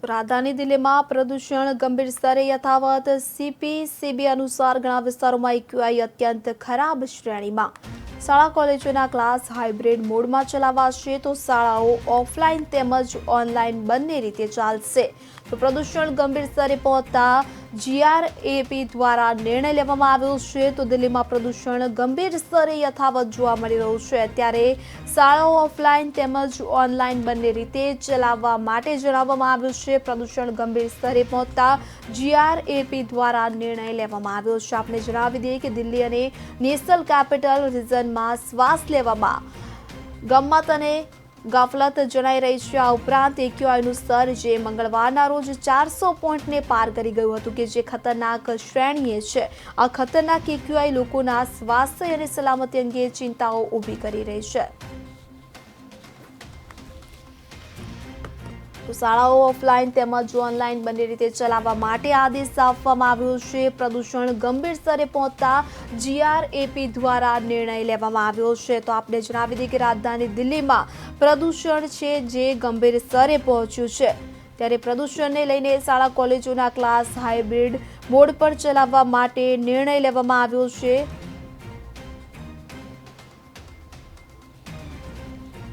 રાજધાની દિલ્હીમાં પ્રદૂષણ ગંભીર સ્તરે યથાવત। સીપીસીબી અનુસાર ઘણા વિસ્તારોમાં એક્યુઆઈ અત્યંત ખરાબ શ્રેણીમાં। શાળા કોલેજોના ક્લાસ હાઇબ્રિડ મોડમાં ચલાવાશે તો શાળાઓ ઓફલાઈન તેમજ ઓનલાઈન બંને રીતે ચાલશે। તો પ્રદૂષણ ગંભીર સ્તરે પહોંચતા જીઆરએપી દ્વારા નિર્ણય લેવામાં આવ્યો છે। તો દિલ્હીમાં પ્રદૂષણ ગંભીર સ્તરે યથાવત જોવા મળી રહ્યું છે, ત્યારે શાળાઓ ઓફલાઈન તેમજ ઓનલાઈન બંને રીતે ચલાવવા માટે જણાવવામાં આવ્યું છે। પ્રદૂષણ ગંભીર સ્તરે પહોંચતા જીઆરએપી દ્વારા નિર્ણય લેવામાં આવ્યો છે। આપણે જણાવી દઈએ કે દિલ્હી અને નેશનલ કેપિટલ રિજનમાં શ્વાસ લેવામાં ગમ્મત અને ગાફલત જણાઈ રહી છે। આ ઉપરાંત એક્યુઆઈનું સ્તર જે મંગળવારના રોજ 400 પોઈન્ટને પાર કરી ગયું હતું, કે જે ખતરનાક શ્રેણીએ છે। આ ખતરનાક એક્યુઆઈ લોકોના સ્વાસ્થ્ય અને સલામતી અંગે ચિંતાઓ ઊભી કરી રહી છે। તો શાળાઓ ઓફલાઈન તેમજ ઓનલાઈન બંને રીતે ચલાવવા માટે આદેશ આપવામાં આવ્યો છે। પ્રદૂષણ ગંભીર સ્તરે પહોંચતા જીઆરએપી દ્વારા નિર્ણય લેવામાં આવ્યો છે। તો આપણે જણાવી દઈએ કે રાજધાની દિલ્હીમાં પ્રદૂષણ છે જે ગંભીર સ્તરે પહોંચ્યું છે, ત્યારે પ્રદૂષણને લઈને શાળા કોલેજોના ક્લાસ હાઇબ્રિડ મોડ પર ચલાવવા માટે નિર્ણય લેવામાં આવ્યો છે।